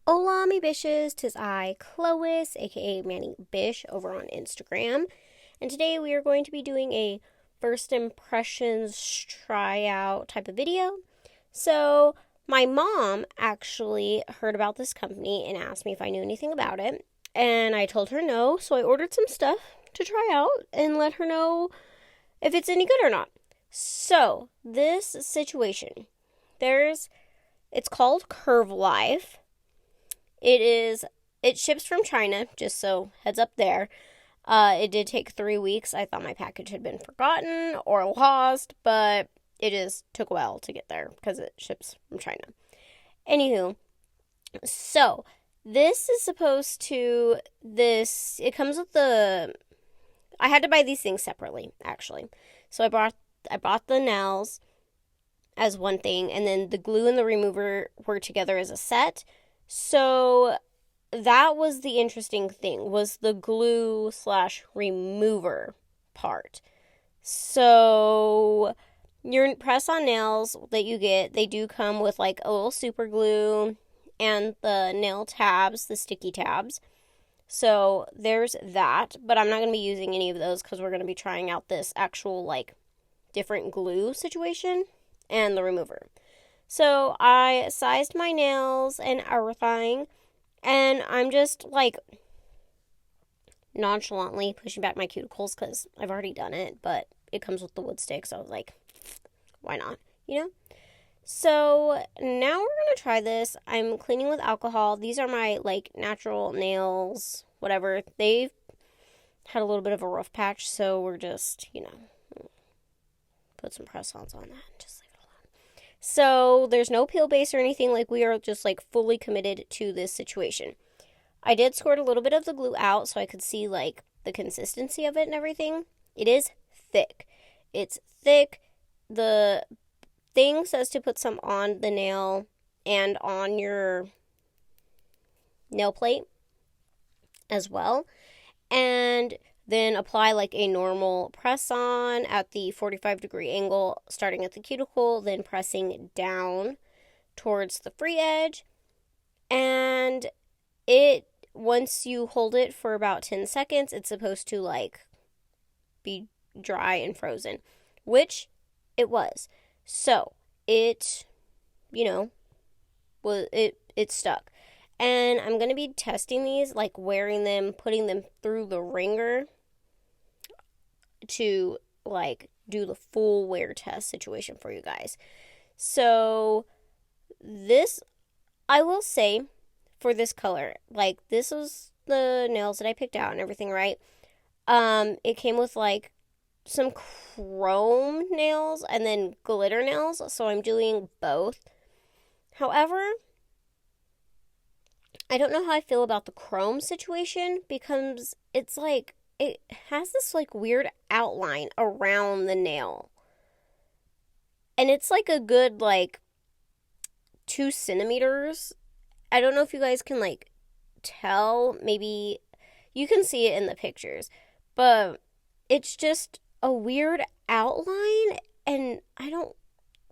Hola, mi Bisshhs, 'tis I, Clois, aka Manny Bish, over on Instagram. And today we are going to be doing a first impressions tryout type of video. So, my mom actually heard about this company and asked me if I knew anything about it. And I told her no, so I ordered some stuff to try out and let her know if it's any good or not. So, this situation, it's called CurvLife. It ships from China, just so heads up there. It did take 3 weeks. I thought my package had been forgotten or lost, but it just took a while to get there because it ships from China. Anywho, so this is it comes with I had to buy these things separately, actually. So I bought the nails as one thing, and then the glue and the remover were together as a set. So that was the interesting thing, was the glue / remover part. So your press-on nails that you get, they do come with like a little super glue and the nail tabs, the sticky tabs. So there's that, but I'm not going to be using any of those because we're going to be trying out this actual like different glue situation and the remover. So I sized my nails and everything, and I'm just like nonchalantly pushing back my cuticles because I've already done it, but it comes with the wood stick, so I was like, why not, you know? So now we're going to try this. I'm cleaning with alcohol. These are my like natural nails, whatever. They've had a little bit of a rough patch, so we're just, put some press-ons on that. Just so there's no peel base or anything, like we are just like fully committed to this situation. I did squirt a little bit of the glue out so I could see like the consistency of it and everything. It is thick. It's thick. The thing says to put some on the nail and on your nail plate as well. And then apply like a normal press on at the 45-degree angle, starting at the cuticle, then pressing down towards the free edge. And once you hold it for about 10 seconds, it's supposed to like be dry and frozen, which it was. So it stuck. And I'm going to be testing these, like wearing them, putting them through the wringer to like do the full wear test situation for you guys. So this, I will say, for this color, like this was the nails that I picked out and everything, right? It came with like some chrome nails and then glitter nails, so I'm doing both. However, I don't know how I feel about the chrome situation because it's like it has this like weird outline around the nail. And it's like a good like 2 centimeters. I don't know if you guys can like tell. Maybe you can see it in the pictures. But it's just a weird outline and I don't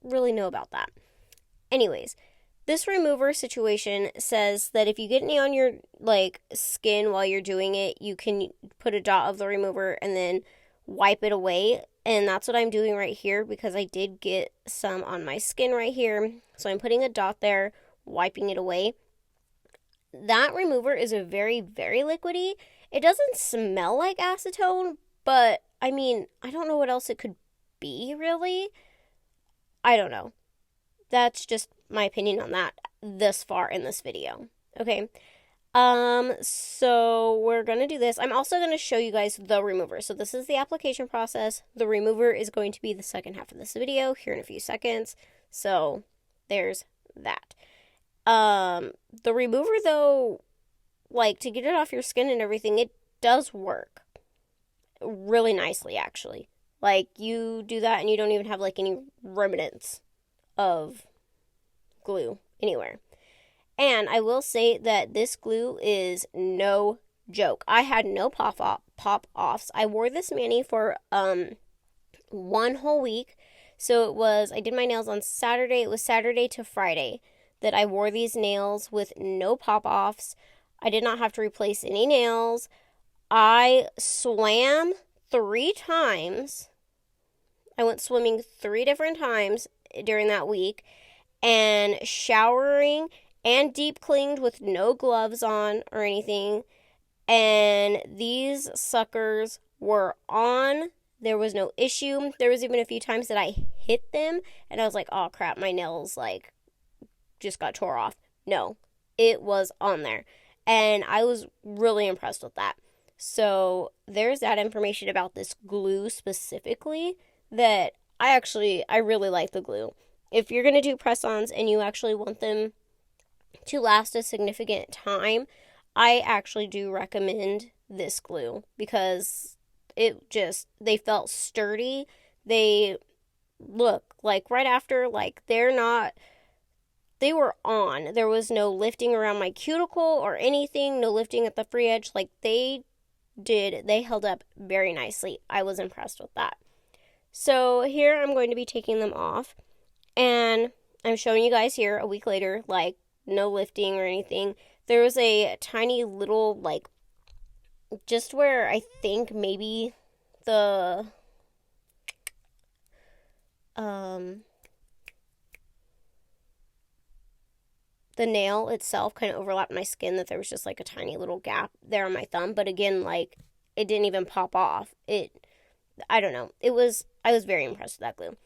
really know about that. Anyways, this remover situation says that if you get any on your like skin while you're doing it, you can put a dot of the remover and then wipe it away. And that's what I'm doing right here because I did get some on my skin right here. So I'm putting a dot there, wiping it away. That remover is a very, very liquidy. It doesn't smell like acetone, but I mean, I don't know what else it could be really. I don't know. That's just my opinion on that this far in this video. Okay. So we're going to do this. I'm also going to show you guys the remover. So this is the application process. The remover is going to be the second half of this video here in a few seconds. So there's that. The remover though, like to get it off your skin and everything, it does work really nicely actually. Like you do that and you don't even have like any remnants of glue anywhere. And I will say that this glue is no joke. I had no pop-offs. I wore this mani for 1 whole week. So I did my nails on Saturday. It was Saturday to Friday. that I wore these nails with no pop-offs. I did not have to replace any nails. I swam 3 times. I went swimming 3 different times during that week, and showering and deep cleaned with no gloves on or anything. And these suckers were on. There was no issue. There was even a few times that I hit them and I was like, oh crap, my nails like just got tore off. No, it was on there. And I was really impressed with that. So there's that information about this glue specifically that I really like the glue. If you're going to do press-ons and you actually want them to last a significant time, I actually do recommend this glue because they felt sturdy. They look like right after, like they were on. There was no lifting around my cuticle or anything, no lifting at the free edge. Like they held up very nicely. I was impressed with that. So here I'm going to be taking them off. And I'm showing you guys here a week later, like no lifting or anything. There was a tiny little, like, just where I think maybe the nail itself kind of overlapped my skin, that there was just like a tiny little gap there on my thumb. But again, like it didn't even pop off. I don't know. I was very impressed with that glue.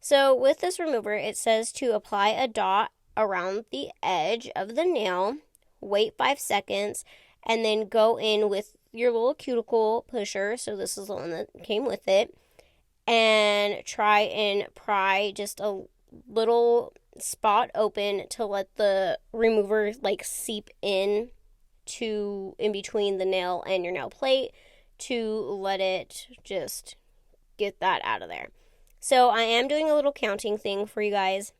So with this remover, it says to apply a dot around the edge of the nail, wait 5 seconds, and then go in with your little cuticle pusher. So this is the one that came with it. And try and pry just a little spot open to let the remover like seep in between the nail and your nail plate to let it just get that out of there. So I am doing a little counting thing for you guys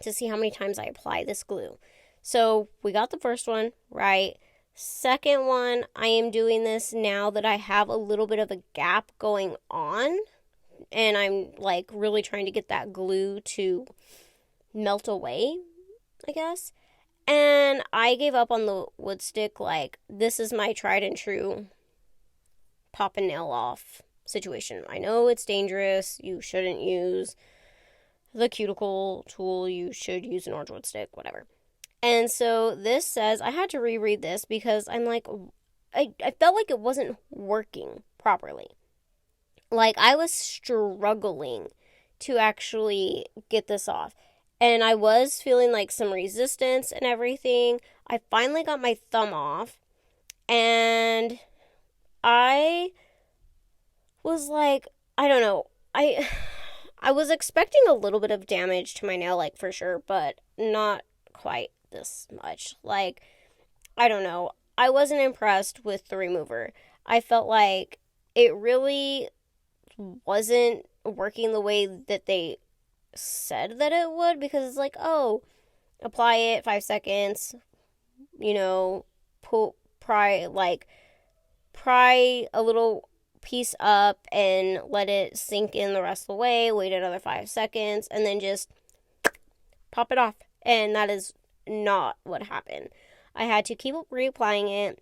to see how many times I apply this glue. So we got the first one, right? Second one, I am doing this now that I have a little bit of a gap going on. And I'm like really trying to get that glue to melt away, I guess. And I gave up on the wood stick. Like, this is my tried and true pop a nail off situation. I know it's dangerous. You shouldn't use the cuticle tool. You should use an orange wood stick, whatever. And so this says, I had to reread this because I'm like, I felt like it wasn't working properly. Like, I was struggling to actually get this off. And I was feeling like some resistance and everything. I finally got my thumb off. And I was like, I don't know. I was expecting a little bit of damage to my nail, like for sure, but not quite this much. Like, I don't know. I wasn't impressed with the remover. I felt like it really wasn't working the way that they said that it would, because it's like, oh, apply it 5 seconds, pry a little piece up and let it sink in the rest of the way, wait another 5 seconds, and then just pop it off. And that is not what happened. I had to keep reapplying it,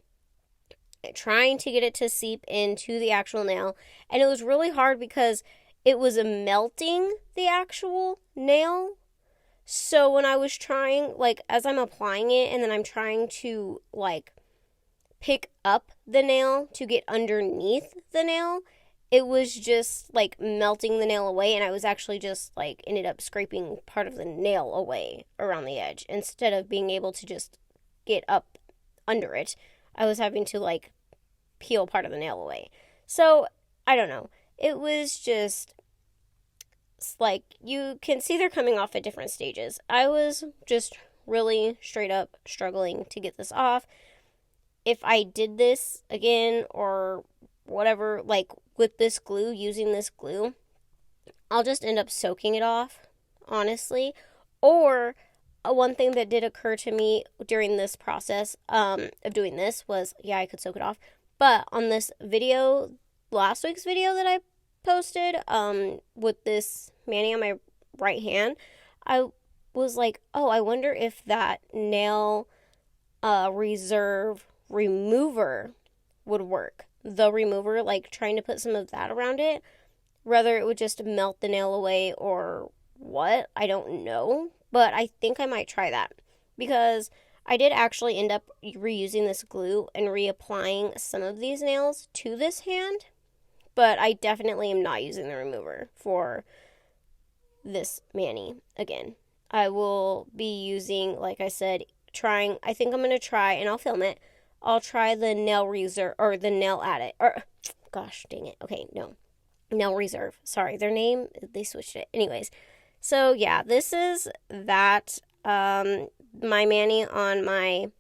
trying to get it to seep into the actual nail. And it was really hard because it was melting the actual nail. So when I was trying, like, as I'm applying it and then I'm trying to, like, pick up the nail to get underneath the nail, it was just, like, melting the nail away. And I was actually just, like, ended up scraping part of the nail away around the edge. Instead of being able to just get up under it, I was having to, like, peel part of the nail away. So, I don't know. It was just, like, you can see they're coming off at different stages. I was just really straight up struggling to get this off. If I did this again or whatever, like with this glue, using this glue, I'll just end up soaking it off, honestly. Or one thing that did occur to me during this process of doing this was, yeah, I could soak it off. But on this video, last week's video that I posted with this mani on my right hand, I was like, oh, I wonder if that nail reserve remover would work. The remover, like trying to put some of that around it, whether it would just melt the nail away or what, I don't know. But I think I might try that because I did actually end up reusing this glue and reapplying some of these nails to this hand. But I definitely am not using the remover for this mani again. I will be using, like I said, I think I'm going to try, and I'll film it. I'll try the nail reserve, or the nail addict, or, gosh, dang it. Okay, no. Nail reserve. Sorry, their name, they switched it. Anyways, so yeah, this is that. My mani on my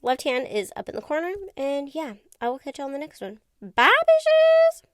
left hand is up in the corner, and yeah, I will catch you on the next one. Bye, bitches!